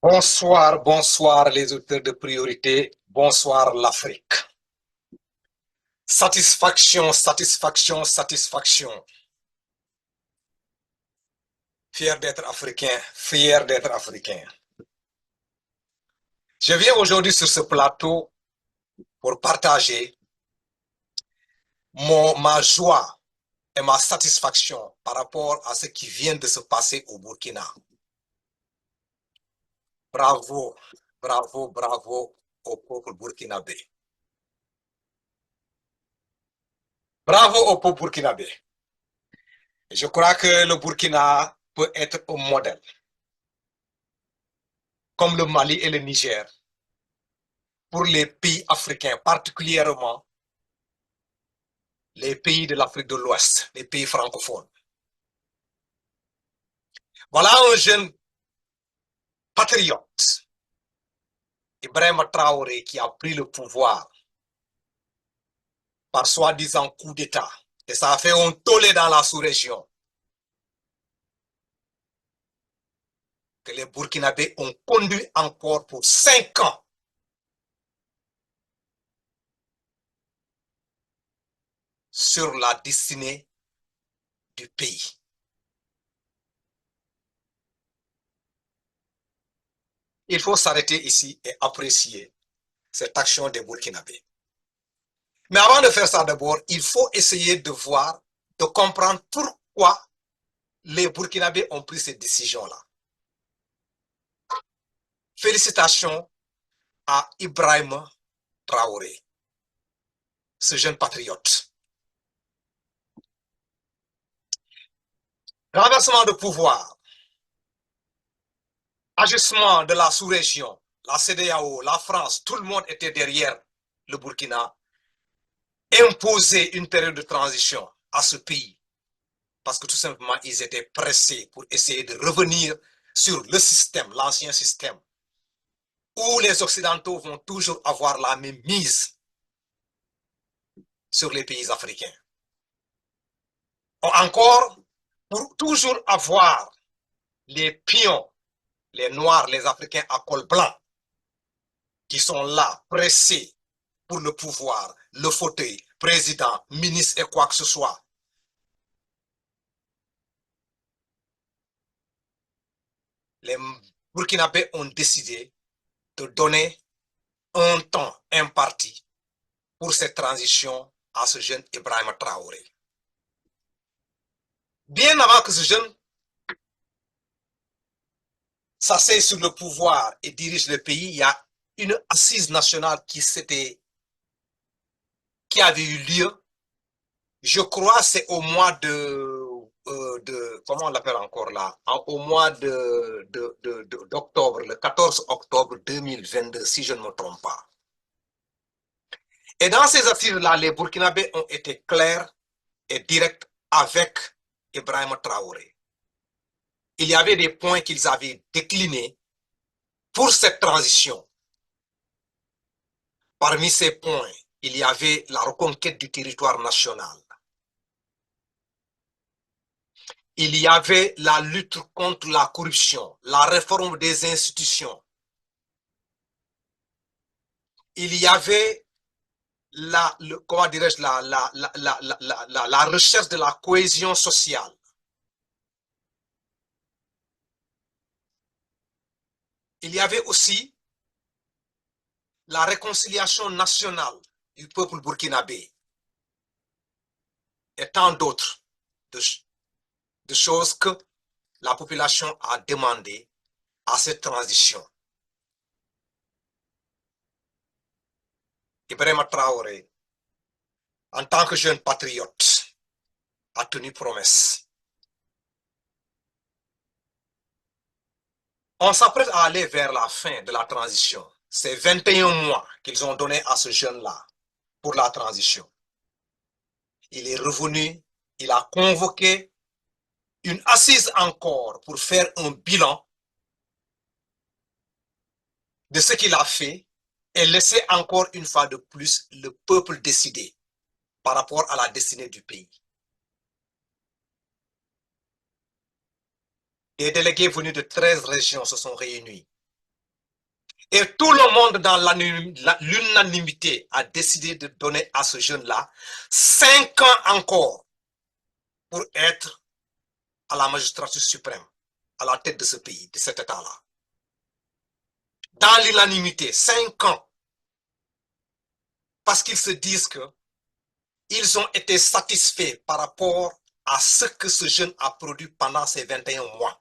Bonsoir, bonsoir les auteurs de priorité, bonsoir l'Afrique. Satisfaction, satisfaction, satisfaction. Fier d'être africain, fier d'être africain. Je viens aujourd'hui sur ce plateau pour partager ma joie et ma satisfaction par rapport à ce qui vient de se passer au Burkina. Bravo, bravo, bravo au peuple burkinabé. Bravo au peuple burkinabé. Je crois que le Burkina peut être un modèle, comme le Mali et le Niger, pour les pays africains, particulièrement les pays de l'Afrique de l'Ouest, les pays francophones. Voilà un jeune patriote, Ibrahim Traoré, qui a pris le pouvoir par soi-disant coup d'État. Et ça a fait un tollé dans la sous-région. Que les Burkinabés ont conduit encore pour 5 ans. Sur la destinée du pays. Il faut s'arrêter ici et apprécier cette action des Burkinabés. Mais avant de faire ça d'abord, il faut essayer de voir, de comprendre pourquoi les Burkinabés ont pris cette décision-là. Félicitations à Ibrahim Traoré, ce jeune patriote. Renversement de pouvoir, ajustement de la sous-région, la CEDEAO, la France, tout le monde était derrière le Burkina. Imposer une période de transition à ce pays parce que tout simplement ils étaient pressés pour essayer de revenir sur le système, l'ancien système, où les Occidentaux vont toujours avoir la même mise sur les pays africains. Encore, pour toujours avoir les pions, les Noirs, les Africains à col blanc, qui sont là, pressés pour le pouvoir, le fauteuil, président, ministre et quoi que ce soit. Les Burkinabés ont décidé de donner un temps imparti pour cette transition à ce jeune Ibrahim Traoré. Bien avant que ce jeune s'asseye sur le pouvoir et dirige le pays, il y a une assise nationale qui avait eu lieu. Je crois c'est au mois comment on l'appelle encore là, au mois d'octobre, le 14 octobre 2022, si je ne me trompe pas. Et dans ces assises-là, les Burkinabés ont été clairs et directs avec Ibrahim Traoré. Il y avait des points qu'ils avaient déclinés pour cette transition. Parmi ces points, il y avait la reconquête du territoire national. Il y avait la lutte contre la corruption, la réforme des institutions. Il y avait comment dirais-je, la recherche de la cohésion sociale. Il y avait aussi la réconciliation nationale du peuple burkinabé et tant d'autres de choses que la population a demandé à cette transition. Ibrahim Traoré, en tant que jeune patriote, a tenu promesse. On s'apprête à aller vers la fin de la transition. C'est 21 mois qu'ils ont donné à ce jeune-là pour la transition. Il est revenu, il a convoqué une assise encore pour faire un bilan de ce qu'il a fait et laisser encore une fois de plus le peuple décider par rapport à la destinée du pays. Des délégués venus de 13 régions se sont réunis Et tout le monde dans l'unanimité a décidé de donner à ce jeune-là 5 ans encore pour être à la magistrature suprême, à la tête de ce pays, de cet État-là. Dans l'unanimité, 5 ans. Parce qu'ils se disent qu'ils ont été satisfaits par rapport à ce que ce jeune a produit pendant ces 21 mois.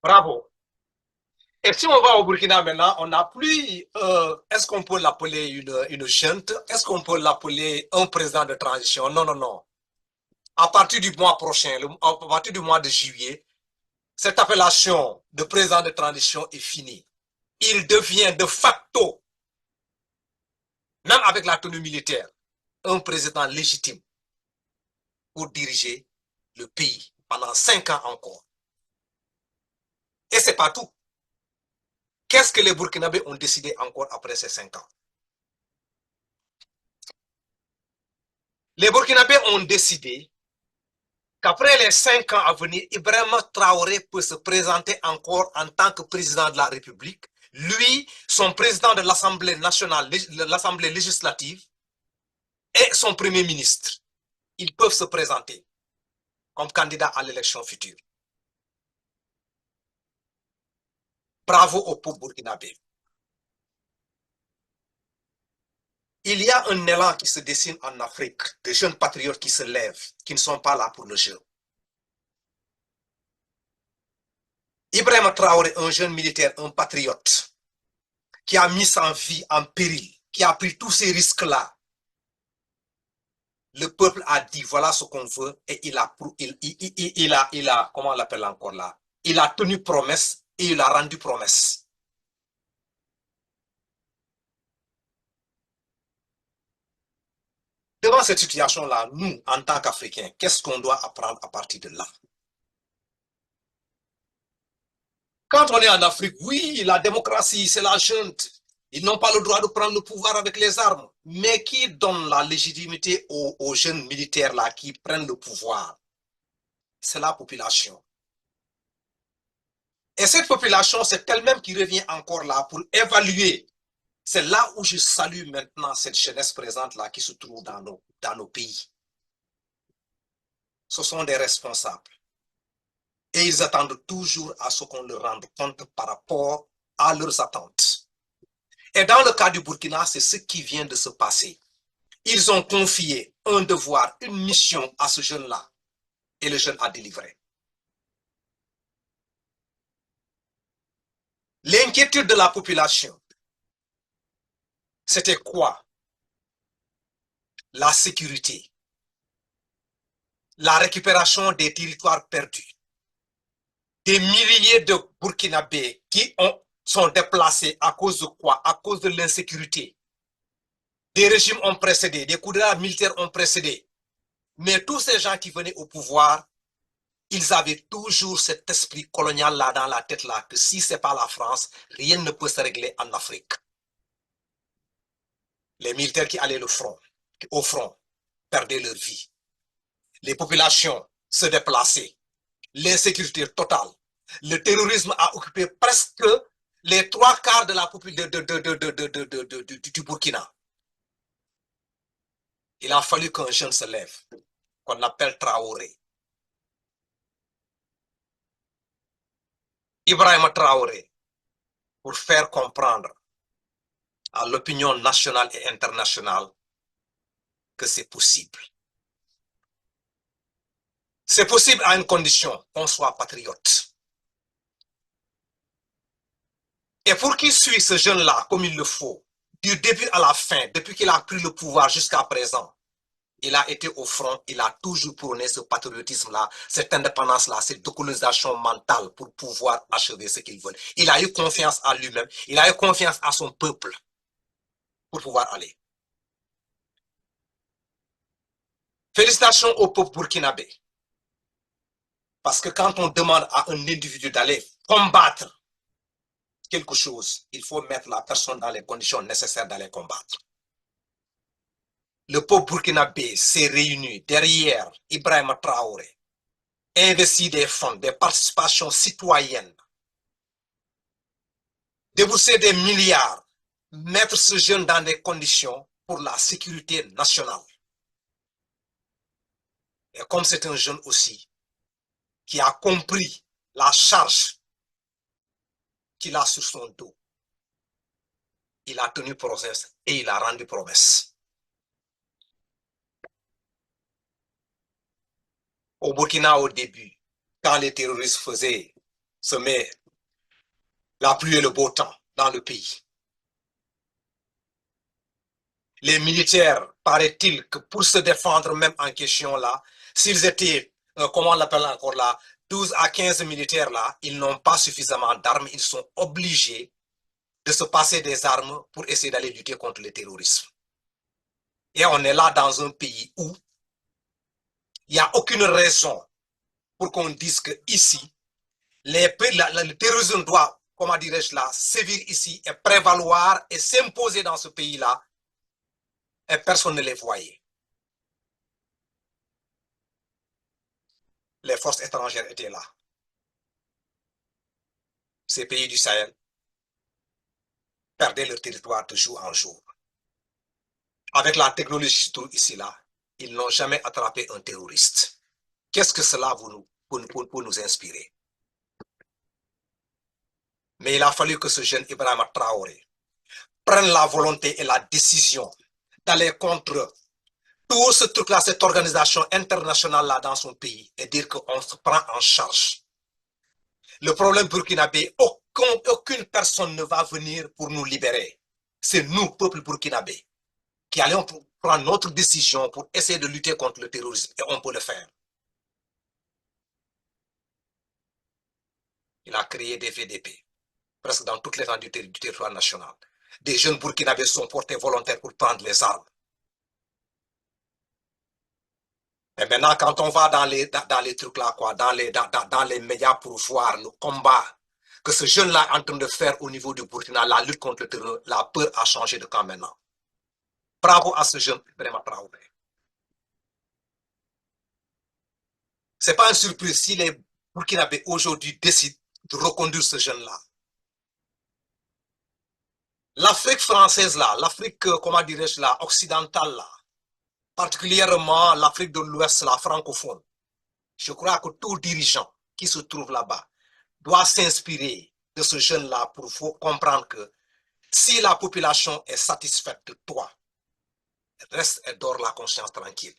Bravo. Et si on va au Burkina maintenant, on n'a plus, est-ce qu'on peut l'appeler une junte? Est-ce qu'on peut l'appeler un président de transition? Non, non, non. À partir du mois prochain, à partir du mois de juillet, cette appellation de président de transition est finie. Il devient de facto, même avec la tenue militaire, un président légitime pour diriger le pays pendant 5 ans encore. Et ce n'est pas tout. Qu'est-ce que les Burkinabés ont décidé encore après ces 5 ans? Les Burkinabés ont décidé qu'après les 5 ans à venir, Ibrahima Traoré peut se présenter encore en tant que président de la République. Lui, son président de l'Assemblée nationale, l'Assemblée législative, et son premier ministre. Ils peuvent se présenter comme candidat à l'élection future. Bravo au peuple burkinabé. Il y a un élan qui se dessine en Afrique, de jeunes patriotes qui se lèvent, qui ne sont pas là pour le jeu. Ibrahima Traoré, un jeune militaire, un patriote, qui a mis sa vie en péril, qui a pris tous ces risques-là. Le peuple a dit, voilà ce qu'on veut, et il a, comment on l'appelle encore là? Il a tenu promesse et il a rendu promesse. Devant cette situation-là, nous, en tant qu'Africains, qu'est-ce qu'on doit apprendre à partir de là? Quand on est en Afrique, oui, la démocratie, c'est la junte. Ils n'ont pas le droit de prendre le pouvoir avec les armes. Mais qui donne la légitimité aux jeunes militaires là qui prennent le pouvoir? C'est la population. Et cette population, c'est elle-même qui revient encore là pour évaluer. C'est là où je salue maintenant cette jeunesse présente là qui se trouve dans nos pays. Ce sont des responsables. Et ils attendent toujours à ce qu'on leur rende compte par rapport à leurs attentes. Et dans le cas du Burkina, c'est ce qui vient de se passer. Ils ont confié un devoir, une mission à ce jeune-là. Et le jeune a délivré. L'inquiétude de la population, c'était quoi? La sécurité, la récupération des territoires perdus. Des milliers de Burkinabés qui sont déplacés à cause de quoi? À cause de l'insécurité. Des régimes ont précédé, des coups d'État militaires ont précédé. Mais tous ces gens qui venaient au pouvoir, ils avaient toujours cet esprit colonial-là dans la tête-là, que si ce n'est pas la France, rien ne peut se régler en Afrique. Les militaires qui allaient au front, perdaient leur vie. Les populations se déplaçaient. L'insécurité totale. Le terrorisme a occupé presque les 3/4 de la population du Burkina. Il a fallu qu'un jeune se lève, qu'on appelle Traoré. Ibrahima Traoré, pour faire comprendre à l'opinion nationale et internationale que c'est possible. C'est possible à une condition, qu'on soit patriote. Et pour qu'il suive ce jeune-là comme il le faut, du début à la fin, depuis qu'il a pris le pouvoir jusqu'à présent, il a été au front, il a toujours prôné ce patriotisme-là, cette indépendance-là, cette décolonisation mentale pour pouvoir achever ce qu'il veut. Il a eu confiance en lui-même, il a eu confiance à son peuple pour pouvoir aller. Félicitations au peuple burkinabé. Parce que quand on demande à un individu d'aller combattre quelque chose, il faut mettre la personne dans les conditions nécessaires d'aller combattre. Le peuple burkinabé s'est réuni derrière Ibrahima Traoré investir des fonds, des participations citoyennes, débourser des milliards, mettre ce jeune dans des conditions pour la sécurité nationale. Et comme c'est un jeune aussi qui a compris la charge qu'il a sur son dos, il a tenu promesse et il a rendu promesse. Au Burkina, au début, quand les terroristes faisaient semer la pluie et le beau temps dans le pays, les militaires, paraît-il que pour se défendre même en question là, s'ils étaient, comment on l'appelle encore là, 12 à 15 militaires là, ils n'ont pas suffisamment d'armes, ils sont obligés de se passer des armes pour essayer d'aller lutter contre le terrorisme. Et on est là dans un pays où il n'y a aucune raison pour qu'on dise que ici, le terrorisme doit, comment dirais-je là, sévir ici et prévaloir et s'imposer dans ce pays-là, et personne ne les voyait. Les forces étrangères étaient là. Ces pays du Sahel perdaient leur territoire de jour en jour. Avec la technologie ici là, ils n'ont jamais attrapé un terroriste. Qu'est-ce que cela pour nous inspirer? Mais il a fallu que ce jeune Ibrahim Traoré prenne la volonté et la décision d'aller contre tout ce truc-là, cette organisation internationale-là dans son pays et dire qu'on se prend en charge. Le problème burkinabé, aucune personne ne va venir pour nous libérer. C'est nous, peuple burkinabé, qui allons prendre notre décision pour essayer de lutter contre le terrorisme. Et on peut le faire. Il a créé des VDP, presque dans toute l'étendue du territoire national. Des jeunes burkinabés sont portés volontaires pour prendre les armes. Et maintenant, quand on va dans les trucs là, quoi, dans les médias pour voir le combat que ce jeune-là est en train de faire au niveau du Burkina, la lutte contre le terrorisme, la peur a changé de camp maintenant. Bravo à ce jeune, vraiment bravo. Ce n'est pas une surprise si les Burkinabés aujourd'hui décident de reconduire ce jeune-là. L'Afrique française là, l'Afrique, comment dirais-je là, occidentale là, particulièrement l'Afrique de l'Ouest, la francophone, je crois que tout dirigeant qui se trouve là-bas doit s'inspirer de ce jeune-là pour comprendre que si la population est satisfaite de toi, reste et dort la conscience tranquille.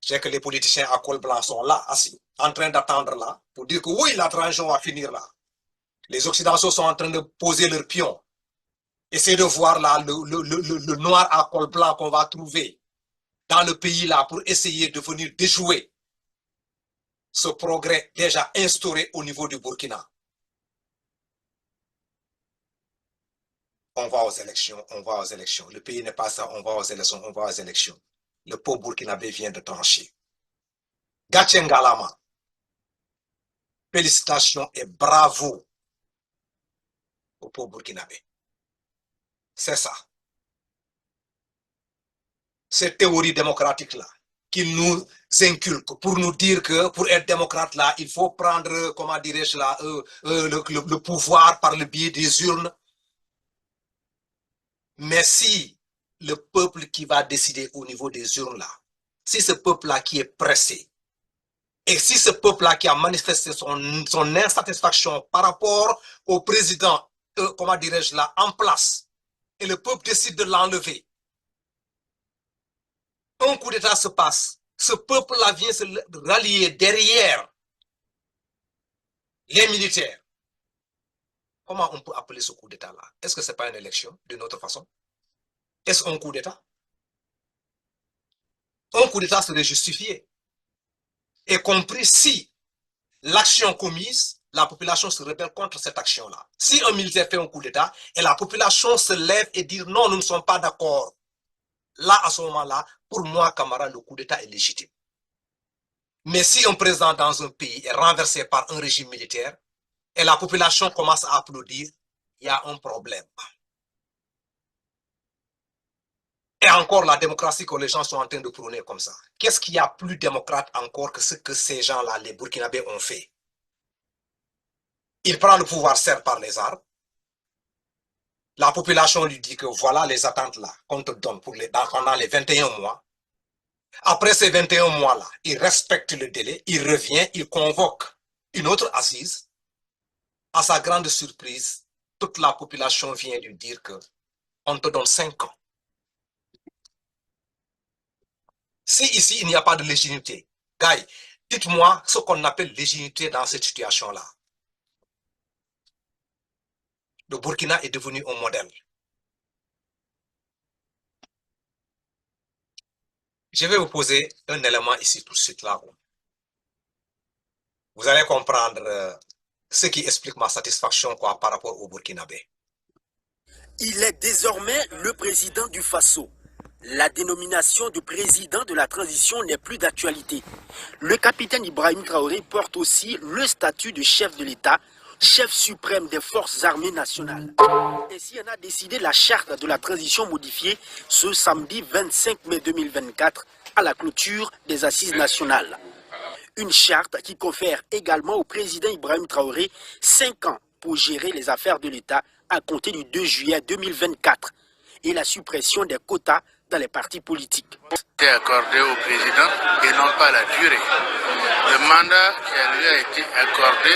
Je sais que les politiciens à col blanc sont là, assis, en train d'attendre là, pour dire que oui, la transition va finir là. Les Occidentaux sont en train de poser leurs pions. Essayez de voir là le noir à col blanc qu'on va trouver dans le pays là pour essayer de venir déjouer ce progrès déjà instauré au niveau du Burkina. On va aux élections, on va aux élections. Le pays n'est pas ça, on va aux élections, on va aux élections. Le peuple burkinabé vient de trancher. Gatchengalama, félicitations et bravo au peuple burkinabé. C'est ça. Cette théorie démocratique-là, qu'il nous inculque pour nous dire que pour être démocrate là, il faut prendre, comment dirais-je là, le pouvoir par le biais des urnes. Mais si le peuple qui va décider au niveau des urnes là, si ce peuple-là qui est pressé, et si ce peuple-là qui a manifesté son insatisfaction par rapport au président, comment dirais-je là, en place, et le peuple décide de l'enlever, un coup d'État se passe, ce peuple-là vient se rallier derrière les militaires. Comment on peut appeler ce coup d'État-là? Est-ce que ce n'est pas une élection d'une autre façon? Est-ce un coup d'État? Un coup d'État serait justifié, y compris si l'action commise, la population se rebelle contre cette action-là. Si un militaire fait un coup d'État et la population se lève et dit non, nous ne sommes pas d'accord, là, à ce moment-là, pour moi, camarade, le coup d'État est légitime. Mais si un président dans un pays est renversé par un régime militaire et la population commence à applaudir, il y a un problème. Et encore la démocratie que les gens sont en train de prôner comme ça. Qu'est-ce qu'il y a plus démocrate encore que ce que ces gens-là, les Burkinabés, ont fait? Il prend le pouvoir, certes, par les armes. La population lui dit que voilà les attentes là qu'on te donne pendant les 21 mois. Après ces 21 mois-là, il respecte le délai, il revient, il convoque une autre assise. À sa grande surprise, toute la population vient lui dire que on te donne 5 ans. Si ici, il n'y a pas de légitimité, Guy, dites-moi ce qu'on appelle légitimité dans cette situation-là. Le Burkina est devenu un modèle. Je vais vous poser un élément ici tout de suite là. Vous allez comprendre ce qui explique ma satisfaction par rapport au Burkinabé. Il est désormais le président du Faso. La dénomination de président de la transition n'est plus d'actualité. Le capitaine Ibrahim Traoré porte aussi le statut de chef de l'État, chef suprême des forces armées nationales. Ainsi en a décidé la charte de la transition modifiée ce samedi 25 mai 2024 à la clôture des assises nationales. Une charte qui confère également au président Ibrahim Traoré 5 ans pour gérer les affaires de l'État à compter du 2 juillet 2024 et la suppression des quotas dans les partis politiques. C'est accordé au président et non pas la durée. Le mandat qui lui a été accordé,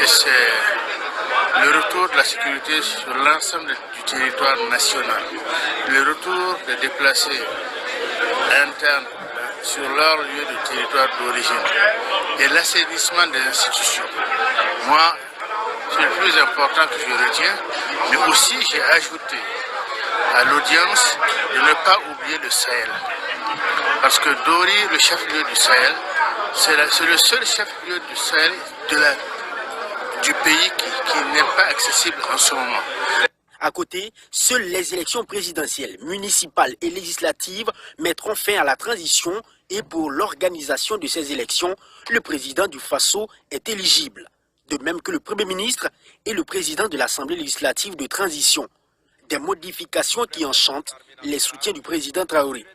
c'est le retour de la sécurité sur l'ensemble du territoire national, le retour des déplacés internes sur leur lieu de territoire d'origine et l'assainissement des institutions. Moi, c'est le plus important que je retiens, mais aussi j'ai ajouté à l'audience de ne pas oublier le Sahel. Parce que Dori, le chef-lieu du Sahel, c'est le seul chef-lieu du Sahel du pays qui n'est pas accessible en ce moment. À côté, seules les élections présidentielles, municipales et législatives mettront fin à la transition et pour l'organisation de ces élections, le président du Faso est éligible, de même que le Premier ministre et le président de l'Assemblée législative de transition. Des modifications qui enchantent les soutiens du président Traoré.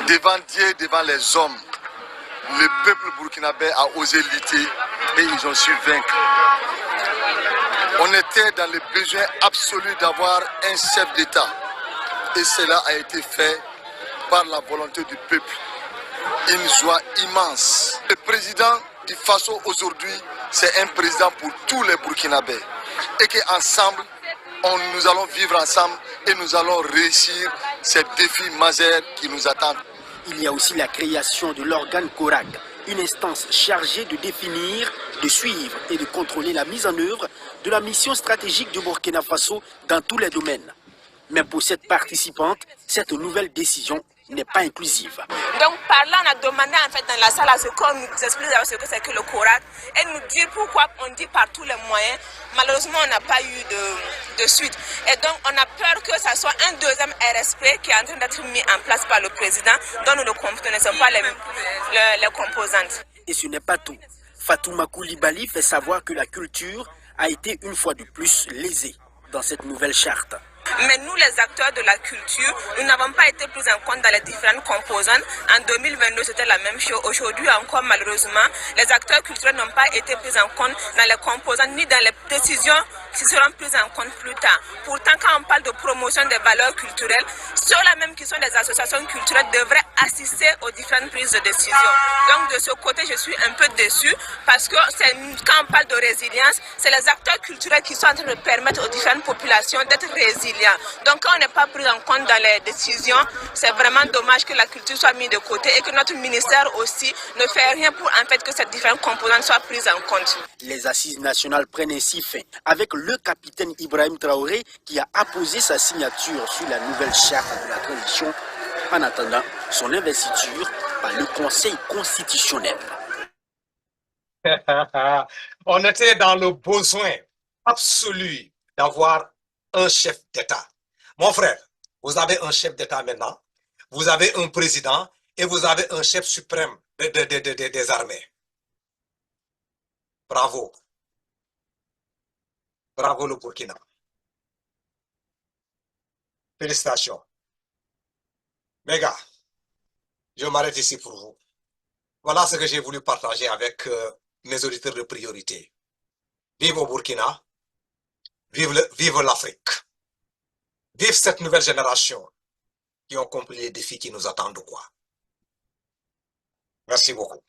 Devant Dieu, devant les hommes, le peuple burkinabé a osé lutter et ils ont su vaincre. On était dans le besoin absolu d'avoir un chef d'État. Et cela a été fait par la volonté du peuple. Une joie immense. Le président du Faso aujourd'hui, c'est un président pour tous les Burkinabés. Et qu'ensemble, nous allons vivre ensemble et nous allons réussir ces défis majeurs qui nous attendent. Il y a aussi la création de l'organe CORAG, une instance chargée de définir, de suivre et de contrôler la mise en œuvre de la mission stratégique du Burkina Faso dans tous les domaines. Mais pour cette participante, cette nouvelle décision n'est pas inclusive. Donc par là, on a demandé en fait dans la salle à ce qu'on nous explique ce que c'est que le CORAG et nous dire pourquoi on dit par tous les moyens. Malheureusement, on n'a pas eu de suite. Et donc, on a peur que ça soit un deuxième RSP qui est en train d'être mis en place par le président, dont nous ne connaissons pas les composantes. Et ce n'est pas tout. Fatouma Koulibaly fait savoir que la culture a été une fois de plus lésée dans cette nouvelle charte. Mais nous, les acteurs de la culture, nous n'avons pas été pris en compte dans les différentes composantes. En 2022, c'était la même chose. Aujourd'hui encore, malheureusement, les acteurs culturels n'ont pas été pris en compte dans les composantes ni dans les décisions qui seront prises en compte plus tard. Pourtant, quand on parle de promotion des valeurs culturelles, ceux-là même qui sont des associations culturelles devraient assister aux différentes prises de décision. Donc, de ce côté, je suis un peu déçue parce que quand on parle de résilience, c'est les acteurs culturels qui sont en train de permettre aux différentes populations d'être résilientes. Donc quand on n'est pas pris en compte dans les décisions, c'est vraiment dommage que la culture soit mise de côté et que notre ministère aussi ne fait rien pour en fait que ces différentes composantes soient prises en compte. Les assises nationales prennent ainsi fin avec le capitaine Ibrahim Traoré qui a apposé sa signature sur la nouvelle charte de la transition en attendant son investiture par le Conseil constitutionnel. On était dans le besoin absolu d'avoir un chef d'État. Mon frère, vous avez un chef d'État maintenant, vous avez un président et vous avez un chef suprême des armées. Bravo. Bravo le Burkina. Félicitations. Mes gars, je m'arrête ici pour vous. Voilà ce que j'ai voulu partager avec mes auditeurs de priorité. Vive au Burkina, vive l'Afrique, vive cette nouvelle génération qui ont compris les défis qui nous attendent, quoi. Merci beaucoup.